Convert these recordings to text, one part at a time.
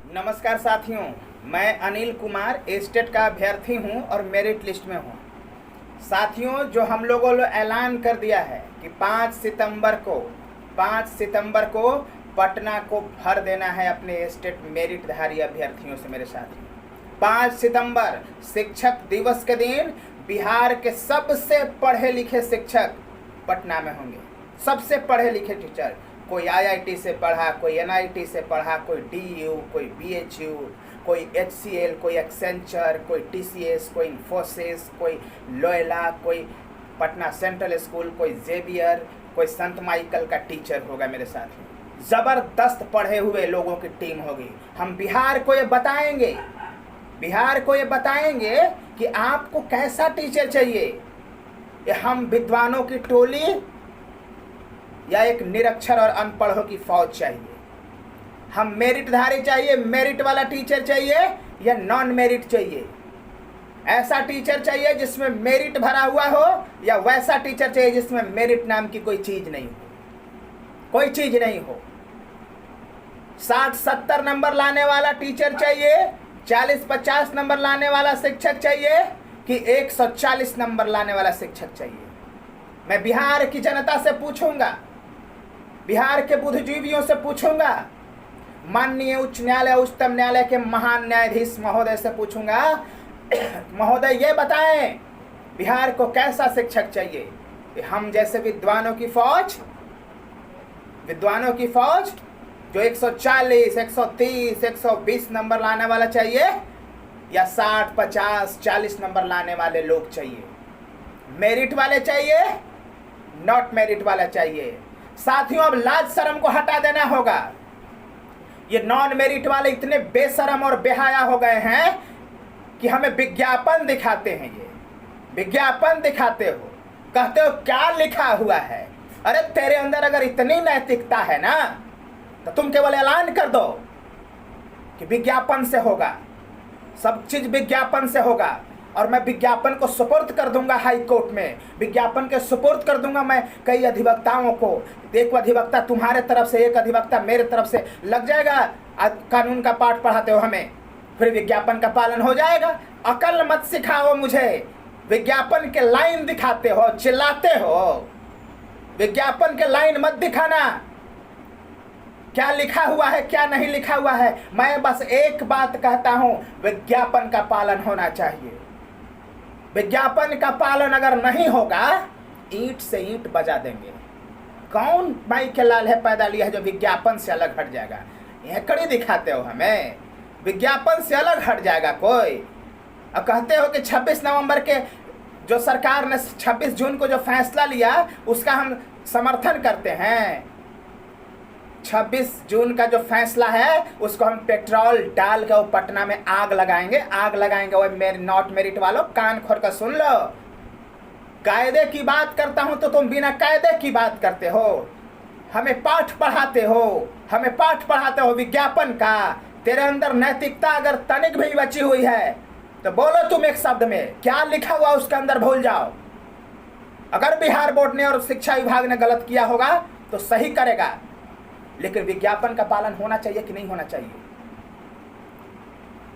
नमस्कार साथियों, मैं अनिल कुमार स्टेट का अभ्यर्थी हूं और मेरिट लिस्ट में हूं। साथियों, जो हम लोगों ने ऐलान कर दिया है कि 5 सितंबर को पटना को भर देना है अपने स्टेट मेरिटधारी अभ्यर्थियों से। मेरे साथियों, 5 सितंबर शिक्षक दिवस के दिन बिहार के सबसे पढ़े लिखे शिक्षक पटना में होंगे। सबसे पढ़े लिखे टीचर, कोई आईआईटी से पढ़ा, कोई एनआईटी से पढ़ा, कोई डीयू, कोई बीएचयू, कोई एचसीएल, कोई एक्सेंचर, कोई टीसीएस, कोई इन्फोसिस, कोई लोयला, कोई पटना सेंट्रल स्कूल, कोई जेवियर, कोई संत माइकल का टीचर होगा। मेरे साथ जबरदस्त पढ़े हुए लोगों की टीम होगी। हम बिहार को ये बताएंगे कि आपको कैसा टीचर चाहिए। ये हम विद्वानों की टोली या एक निरक्षर और अनपढ़ों की फौज चाहिए। हम मेरिटधारी चाहिए, मेरिट वाला टीचर चाहिए या नॉन मेरिट चाहिए। ऐसा टीचर चाहिए जिसमें मेरिट भरा हुआ हो या वैसा टीचर चाहिए जिसमें मेरिट नाम की कोई चीज नहीं हो। 60-70 नंबर लाने वाला टीचर चाहिए, 40-50 नंबर लाने वाला शिक्षक चाहिए कि 140 नंबर लाने वाला शिक्षक चाहिए। मैं बिहार की जनता से पूछूंगा, बिहार के बुद्धिजीवियों से पूछूंगा, माननीय उच्च न्यायालय, उच्चतम न्यायालय के महान न्यायाधीश महोदय से पूछूंगा, महोदय ये बताएं बिहार को कैसा शिक्षक चाहिए। हम जैसे विद्वानों की फौज जो 140, 130, 120 नंबर लाने वाला चाहिए या 60, 50, 40 नंबर लाने वाले लोग चाहिए। मेरिट वाले चाहिए, नॉट मेरिट वाला चाहिए। साथियों, अब लाज शर्म को हटा देना होगा। ये नॉन मेरिट वाले इतने बेशरम और बेहया हो गए हैं कि हमें विज्ञापन दिखाते हैं। ये विज्ञापन दिखाते हो, कहते हो क्या लिखा हुआ है। अरे तेरे अंदर अगर इतनी नैतिकता है ना तो तुम केवल ऐलान कर दो कि विज्ञापन से होगा, सब चीज विज्ञापन से होगा। और मैं विज्ञापन को सुपुर्द कर दूंगा हाई कोर्ट में, विज्ञापन के सुपुर्द कर दूंगा मैं कई अधिवक्ताओं को। एक अधिवक्ता तुम्हारे तरफ से, एक अधिवक्ता मेरे तरफ से लग जाएगा। आज कानून का पाठ पढ़ाते हो हमें, फिर विज्ञापन का पालन हो जाएगा। अकल मत सिखाओ मुझे, विज्ञापन के लाइन दिखाते हो, चिल्लाते हो। विज्ञापन के लाइन मत दिखाना, क्या लिखा हुआ है क्या नहीं लिखा हुआ है। मैं बस एक बात कहता हूं, विज्ञापन का पालन होना चाहिए। विज्ञापन का पालन अगर नहीं होगा, ईंट से ईंट बजा देंगे। कौन माई के लाल है पैदा लिया है जो विज्ञापन से अलग हट जाएगा। हेकड़ी दिखाते हो हमें, विज्ञापन से अलग हट जाएगा कोई। अब कहते हो कि 26 नवंबर के जो सरकार ने 26 जून को जो फैसला लिया उसका हम समर्थन करते हैं। 26 जून का जो फैसला है उसको हम पेट्रोल डाल के वो पटना में आग लगाएंगे। वो नॉट मेरिट वालों, कान खोल कर सुन लो। कायदे की बात करता हूं तो तुम बिना कायदे की बात करते हो। हमें पाठ पढ़ाते हो विज्ञापन का। तेरे अंदर नैतिकता अगर तनिक भी बची हुई है तो बोलो तुम एक शब्द में, क्या लिखा हुआ उसके अंदर भूल जाओ। अगर बिहार बोर्ड ने और शिक्षा विभाग ने गलत किया होगा तो सही करेगा, लेकिन विज्ञापन का पालन होना चाहिए कि नहीं होना चाहिए।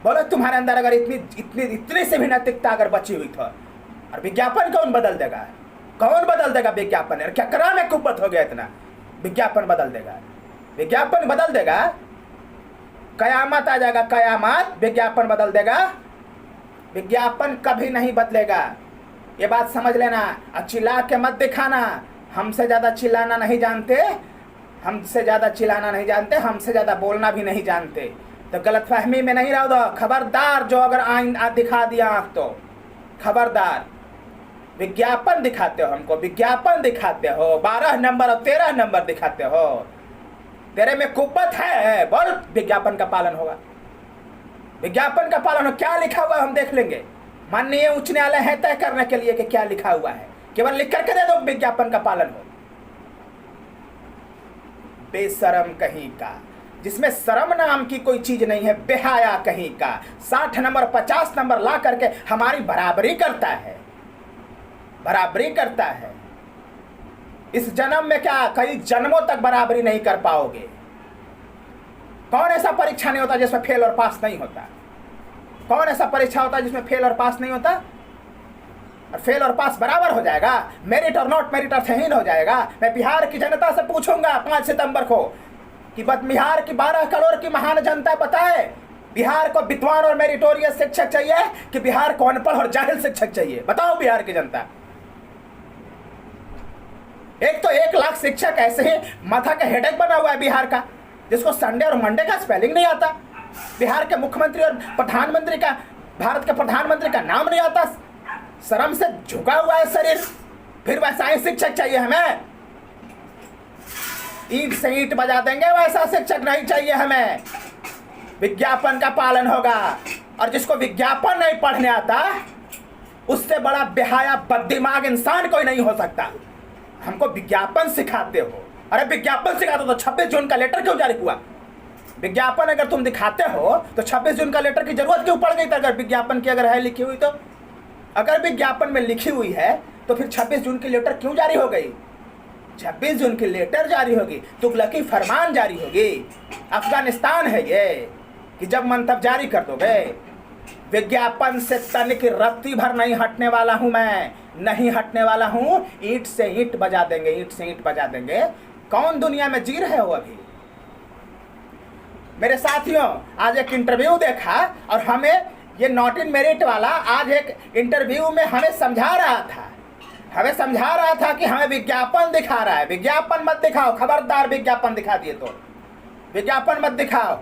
बोलो तुम्हारे अंदर अगर इतनी से भी नैतिकता अगर बची हुई तो, और विज्ञापन कौन बदल देगा विज्ञापन। क्या करा में कुपत हो गया इतना, विज्ञापन बदल देगा। कयामत आ जाएगा, कयामत, विज्ञापन बदल देगा। विज्ञापन कभी नहीं बदलेगा, ये बात समझ लेना। और चिल्ला के मत दिखाना, हमसे ज्यादा चिल्लाना नहीं जानते, हमसे ज्यादा बोलना भी नहीं जानते। तो गलतफहमी में नहीं रहो। खबरदार, जो अगर आईना दिखा दिया आंख तो खबरदार। विज्ञापन दिखाते हो हमको, 12 नंबर और 13 नंबर दिखाते हो। तेरे में कुपत है, बोल विज्ञापन का पालन होगा। विज्ञापन का पालन हो, क्या लिखा हुआ हम देख लेंगे। माननीय उच्च न्यायालय है तय करने के लिए कि क्या लिखा हुआ है, केवल लिख करके दे दो विज्ञापन का पालन हो। बेशरम कहीं का, जिसमें शर्म नाम की कोई चीज नहीं है, बेहाया कहीं का। 60 नंबर 50 नंबर ला करके हमारी बराबरी करता है। इस जन्म में क्या, कई जन्मों तक बराबरी नहीं कर पाओगे। कौन ऐसा परीक्षा नहीं होता जिसमें फेल और पास नहीं होता? कौन ऐसा परीक्षा होता जिसमें फेल और पास नहीं होता? और फेल और पास बराबर हो जाएगा, मेरिट और नॉट मेरिट अर्थहीन हो जाएगा। मैं बिहार की जनता से पूछूंगा 5 सितंबर को कि बिहार की 12 करोड़ की महान जनता बताए, बिहार को विद्वान और मेरिटोरियस शिक्षक चाहिए कि बिहार को अनपढ़ और जाहिल शिक्षक चाहिए? बताओ बिहार की जनता। एक तो 1 लाख शिक्षक ऐसे ही माथा का हेडेक बना हुआ है बिहार का, जिसको संडे और मंडे का स्पेलिंग नहीं आता। बिहार के मुख्यमंत्री और प्रधानमंत्री का, भारत के प्रधानमंत्री का नाम नहीं आता। शर्म से झुका हुआ है शरीर, फिर वैसा ही शिक्षक चाहिए हमें? ईंट से ईंट बजा देंगे वैसा शिक्षक नहीं चाहिए हमें। विज्ञापन का पालन होगा, और जिसको विज्ञापन नहीं पढ़ने आता उससे बड़ा बेहाया बददिमाग इंसान कोई नहीं हो सकता। हमको विज्ञापन सिखाते हो। अरे विज्ञापन सिखाते हो तो 26 जून का लेटर क्यों जारी हुआ? विज्ञापन अगर तुम दिखाते हो तो 26 जून का लेटर की जरूरत क्यों पड़ गई? तो अगर विज्ञापन की अगर है लिखी हुई, तो अगर विज्ञापन में लिखी हुई है तो फिर 26 जून की लेटर क्यों जारी हो गई? 26 जून की लेटर जारी होगी, तुगलकी फरमान जारी होगी। अफगानिस्तान है ये कि जब मन तब जारी कर दोगे। विज्ञापन से तनिक रत्ती भर नहीं हटने वाला हूं मैं, नहीं हटने वाला हूं। ईंट से ईंट बजा देंगे, ईंट से ईंट बजा देंगे। कौन दुनिया में जी रहे हो अभी? मेरे साथियों, आज एक इंटरव्यू देखा और हमें ये नॉट इन मेरिट वाला आज एक इंटरव्यू में हमें समझा रहा था कि हमें विज्ञापन दिखा रहा है। विज्ञापन मत दिखाओ, खबरदार। विज्ञापन दिखा दिए तो विज्ञापन मत दिखाओ।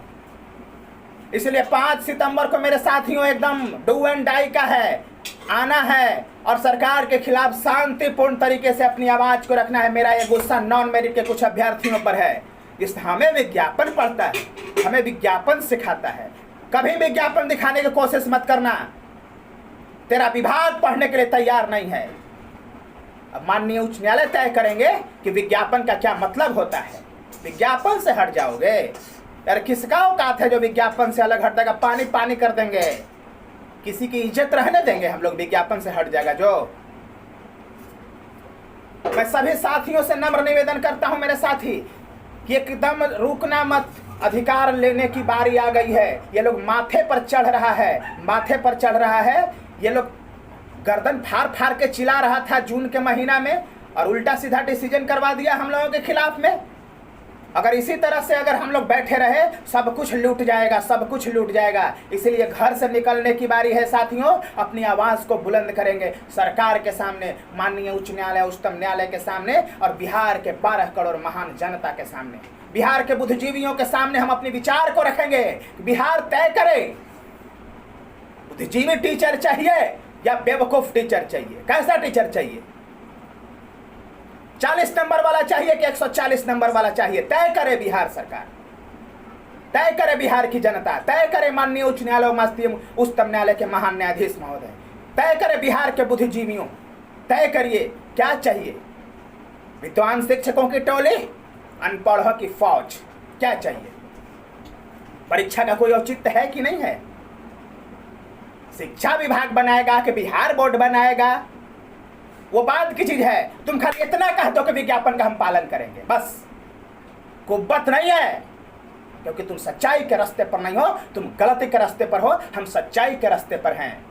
इसलिए 5 सितंबर को मेरे साथियों एकदम डू एंड डाई का है, आना है और सरकार के खिलाफ शांतिपूर्ण तरीके से अपनी आवाज को रखना है। मेरा ये गुस्सा नॉन मेरिट के कुछ अभ्यर्थियों पर है। इस हमें विज्ञापन पढ़ता है, हमें विज्ञापन सिखाता है। कभी विज्ञापन दिखाने की कोशिश मत करना, तेरा विभाग पढ़ने के लिए तैयार नहीं है। अब माननीय उच्च न्यायालय तय करेंगे कि विज्ञापन का क्या मतलब होता है। विज्ञापन से हट जाओगे यार, किसका औकात है जो विज्ञापन से अलग हट जाएगा? पानी पानी कर देंगे, किसी की इज्जत रहने देंगे हम लोग? विज्ञापन से हट जाएगा जो। मैं सभी साथियों से नम्र निवेदन करता हूं मेरे साथी कि एकदम रुकना मत, अधिकार लेने की बारी आ गई है। ये लोग माथे पर चढ़ रहा है, माथे पर चढ़ रहा है। ये लोग गर्दन फाड़ फाड़ के चिल्ला रहा था जून के महीना में, और उल्टा सीधा डिसीजन करवा दिया हम लोगों के खिलाफ में। अगर इसी तरह से अगर हम लोग बैठे रहे, सब कुछ लूट जाएगा, सब कुछ लूट जाएगा। इसीलिए घर से निकलने की बारी है साथियों। अपनी आवाज़ को बुलंद करेंगे सरकार के सामने, माननीय उच्च न्यायालय, उच्चतम न्यायालय के सामने, और बिहार के 12 करोड़ महान जनता के सामने, बिहार के बुद्धिजीवियों के सामने हम अपने विचार को रखेंगे। बिहार तय करे, बुद्धिजीवी टीचर चाहिए या बेवकूफ टीचर चाहिए? कैसा टीचर चाहिए? 40 नंबर वाला चाहिए कि 140 नंबर वाला चाहिए? तय करे बिहार सरकार, तय करे बिहार की जनता, तय करे माननीय उच्च न्यायालय, उच्चतम न्यायालय के महान न्यायाधीश महोदय, तय करे बिहार के बुद्धिजीवियों, तय करिए क्या चाहिए? विद्वान शिक्षकों की टोली, अनपढ़ों की फौज, क्या चाहिए? परीक्षा का कोई औचित्य है कि नहीं है? शिक्षा विभाग बनाएगा कि बिहार बोर्ड बनाएगा, वो बात की चीज है। तुम खाली इतना कह दो कि विज्ञापन का हम पालन करेंगे, बस। कुव्वत नहीं है, क्योंकि तुम सच्चाई के रास्ते पर नहीं हो, तुम गलती के रास्ते पर हो। हम सच्चाई के रास्ते पर हैं,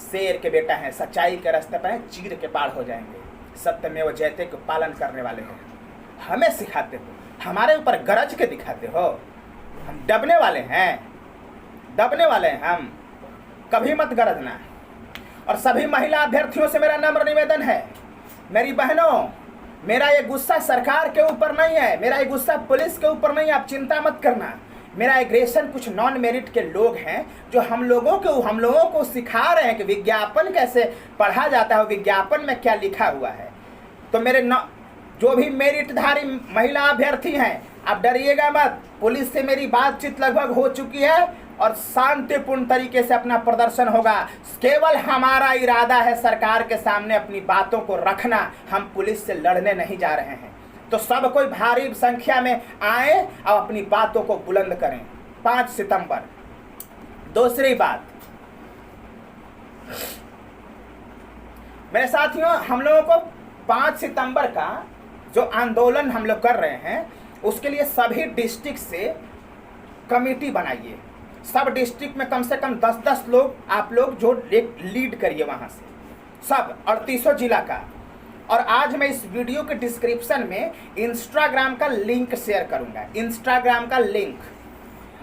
शेर के बेटा हैं, सच्चाई के रास्ते पर हैं, चीर के पार हो जाएंगे। सत्यमेव जयते को पालन करने वाले हैं। हमें सिखाते हो, हमारे ऊपर गरज के दिखाते हो। हम दबने वाले हैं, दबने वाले हैं हम, कभी मत गरजना। और सभी महिला अभ्यर्थियों से मेरा नम्र निवेदन है, मेरी बहनों, मेरा ये गुस्सा सरकार के ऊपर नहीं है, मेरा ये गुस्सा पुलिस के ऊपर नहीं है, आप चिंता मत करना। मेरा एग्रेशन कुछ नॉन मेरिट के लोग हैं जो हम लोगों को सिखा रहे हैं कि विज्ञापन कैसे पढ़ा जाता है, विज्ञापन में क्या लिखा हुआ है। तो मेरे जो भी मेरिटधारी महिला अभ्यर्थी हैं, आप डरिएगा मत। पुलिस से मेरी बातचीत लगभग हो चुकी है और शांतिपूर्ण तरीके से अपना प्रदर्शन होगा। केवल हमारा इरादा है सरकार के सामने अपनी बातों को रखना, हम पुलिस से लड़ने नहीं जा रहे हैं। तो सब कोई भारी संख्या में आए और अपनी बातों को बुलंद करें 5 सितंबर। दूसरी बात, मेरे साथियों, हम लोगों को 5 सितंबर का जो आंदोलन हम लोग कर रहे हैं, उसके लिए सभी डिस्ट्रिक्ट से कमेटी बनाइए, सब डिस्ट्रिक्ट में कम से कम 10-10 लोग आप लोग जो लीड करिए वहाँ से, सब 38 जिला का। और आज मैं इस वीडियो के डिस्क्रिप्शन में इंस्टाग्राम का लिंक शेयर करूँगा, इंस्टाग्राम का लिंक,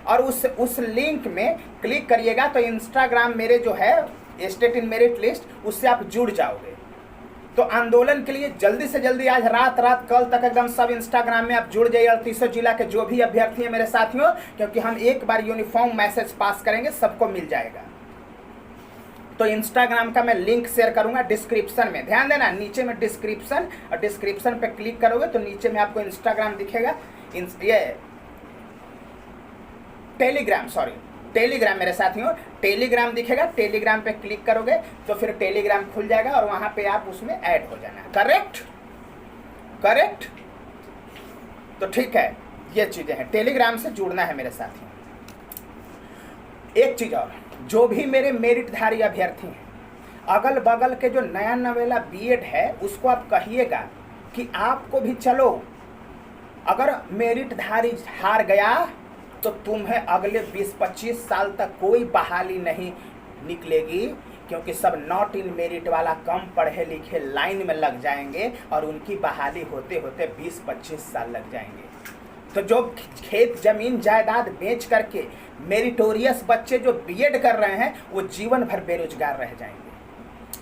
और उस लिंक में क्लिक करिएगा तो इंस्टाग्राम मेरे जो है स्टेट इन मेरिट लिस्ट, उससे आप जुड़ जाओगे। तो आंदोलन के लिए जल्दी से जल्दी आज रात कल तक एकदम सब इंस्टाग्राम में आप जुड़ जाइए, 38 जिला के जो भी अभ्यर्थी हैं मेरे साथियों, क्योंकि हम एक बार यूनिफॉर्म मैसेज पास करेंगे, सबको मिल जाएगा। तो इंस्टाग्राम का मैं लिंक शेयर करूंगा डिस्क्रिप्शन में, ध्यान देना, नीचे में डिस्क्रिप्शन, और डिस्क्रिप्शन पे क्लिक करोगे तो नीचे में आपको इंस्टाग्राम दिखेगा, ये टेलीग्राम मेरे साथियों, टेलीग्राम दिखेगा, टेलीग्राम पे क्लिक करोगे तो फिर टेलीग्राम खुल जाएगा और वहां पे आप उसमें ऐड हो जाना। करेक्ट। तो ठीक है, ये चीजें हैं, टेलीग्राम से जुड़ना है मेरे साथियों। एक चीज और, जो भी मेरे मेरिटधारी अभ्यर्थी हैं, अगल बगल के जो नया नवेला बीएड है उसको आप कहिएगा कि आपको भी चलो, अगर मेरिटधारी हार गया तो तुम्हें अगले 20-25 साल तक कोई बहाली नहीं निकलेगी, क्योंकि सब नॉट इन मेरिट वाला कम पढ़े लिखे लाइन में लग जाएंगे और उनकी बहाली होते होते 20-25 साल लग जाएंगे। तो जो खेत जमीन जायदाद बेच करके मेरिटोरियस बच्चे जो बीएड कर रहे हैं वो जीवन भर बेरोजगार रह जाएंगे।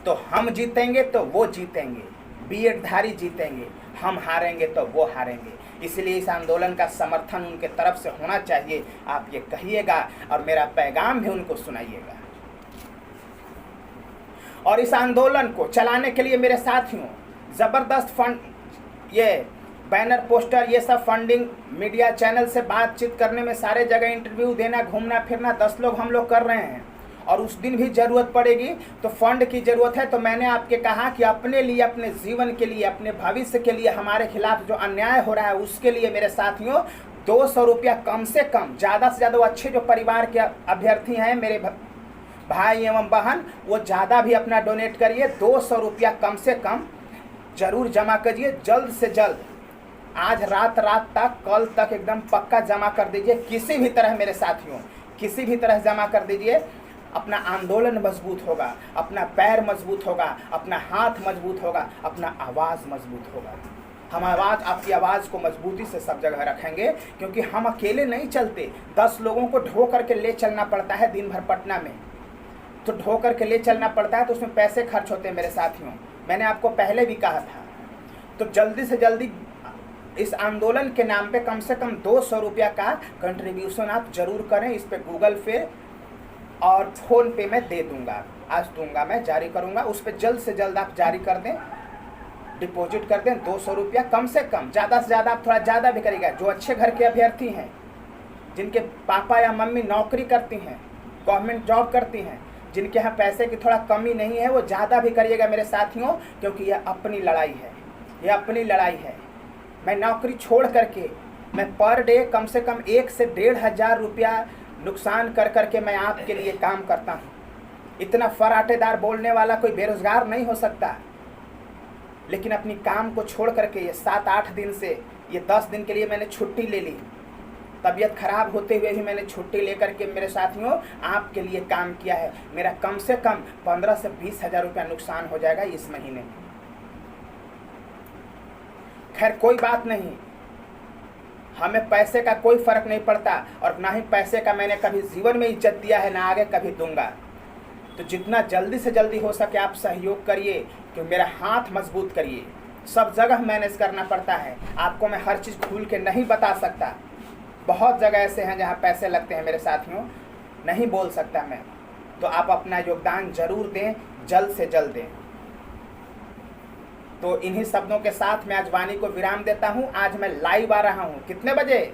तो हम जीतेंगे तो वो जीतेंगे, बीएडधारी जीतेंगे, हम हारेंगे तो वो हारेंगे। इसलिए इस आंदोलन का समर्थन उनके तरफ से होना चाहिए, आप ये कहिएगा और मेरा पैगाम भी उनको सुनाइएगा। और इस आंदोलन को चलाने के लिए मेरे साथियों जबरदस्त फंड, ये बैनर पोस्टर, ये सब फंडिंग, मीडिया चैनल से बातचीत करने में, सारे जगह इंटरव्यू देना, घूमना फिरना, 10 लोग हम लोग कर रहे हैं। और उस दिन भी ज़रूरत पड़ेगी तो फंड की ज़रूरत है। तो मैंने आपके कहा कि अपने लिए, अपने जीवन के लिए, अपने भविष्य के लिए, हमारे खिलाफ जो अन्याय हो रहा है उसके लिए मेरे साथियों 200 रुपया कम से कम, ज़्यादा से ज़्यादा, वो अच्छे जो परिवार के अभ्यर्थी हैं मेरे भाई एवं बहन, वो ज़्यादा भी अपना डोनेट करिए, 200 रुपया कम से कम ज़रूर जमा करिए, जल्द से जल्द, आज रात तक, कल तक एकदम पक्का जमा कर दीजिए, किसी भी तरह मेरे साथियों, किसी भी तरह जमा कर दीजिए। अपना आंदोलन मजबूत होगा, अपना पैर मजबूत होगा, अपना हाथ मजबूत होगा, अपना आवाज़ मजबूत होगा। हम आपकी आवाज़ को मजबूती से सब जगह रखेंगे, क्योंकि हम अकेले नहीं चलते, 10 लोगों को ढो करके ले चलना पड़ता है दिन भर पटना में। तो ढो करके ले चलना पड़ता है तो उसमें पैसे खर्च होते हैं मेरे साथियों, मैंने आपको पहले भी कहा था। तो जल्दी से जल्दी इस आंदोलन के नाम पे कम से कम 200 रुपया का कंट्रीब्यूशन आप जरूर करें। इस पे गूगल पे और फ़ोन पे मैं दे दूंगा, आज दूंगा, मैं जारी करूंगा, उस पर जल्द से जल्द आप जारी कर दें, डिपॉजिट कर दें 200 रुपया कम से कम, ज़्यादा से ज़्यादा, आप थोड़ा ज़्यादा भी करिएगा। जो अच्छे घर के अभ्यर्थी हैं, जिनके पापा या मम्मी नौकरी करती हैं, गवर्नमेंट जॉब करती हैं, जिनके यहाँ पैसे की थोड़ा कमी नहीं है, वो ज़्यादा भी करिएगा मेरे साथियों, क्योंकि यह अपनी लड़ाई है, यह अपनी लड़ाई है। मैं नौकरी छोड़ करके मैं पर डे कम से कम 1 से 1,500 रुपया नुकसान कर करके मैं आपके लिए काम करता हूँ। इतना फराटेदार बोलने वाला कोई बेरोजगार नहीं हो सकता, लेकिन अपनी काम को छोड़ करके ये 7-8 दिन से, ये 10 दिन के लिए मैंने छुट्टी ले ली, तबीयत खराब होते हुए भी मैंने छुट्टी लेकर के मेरे साथियों आपके लिए काम किया है। मेरा कम से कम 15 से 20 हज़ार रुपया नुकसान हो जाएगा इस महीने। खैर कोई बात नहीं, हमें पैसे का कोई फर्क नहीं पड़ता, और ना ही पैसे का मैंने कभी जीवन में इज्जत दिया है, ना आगे कभी दूंगा। तो जितना जल्दी से जल्दी हो सके आप सहयोग करिए, कि मेरा हाथ मजबूत करिए। सब जगह मैनेज करना पड़ता है, आपको मैं हर चीज़ खुल के नहीं बता सकता, बहुत जगह ऐसे हैं जहाँ पैसे लगते हैं मेरे साथियों, नहीं बोल सकता मैं। तो आप अपना योगदान जरूर दें, जल्द से जल्द दें। तो इन्हीं शब्दों के साथ मैं आज वाणी को विराम देता हूँ। आज मैं लाइव आ रहा हूँ, कितने बजे?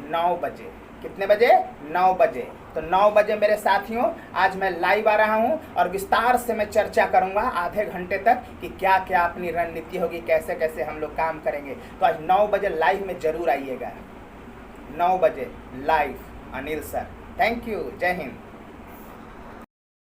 9 बजे। कितने बजे? 9 बजे। तो 9 बजे मेरे साथियों आज मैं लाइव आ रहा हूँ, और विस्तार से मैं चर्चा करूँगा आधे घंटे तक कि क्या क्या अपनी रणनीति होगी, कैसे कैसे हम लोग काम करेंगे। तो आज 9 बजे लाइव में ज़रूर आइएगा, 9 बजे live. Anil sir, thank you, जय हिंद।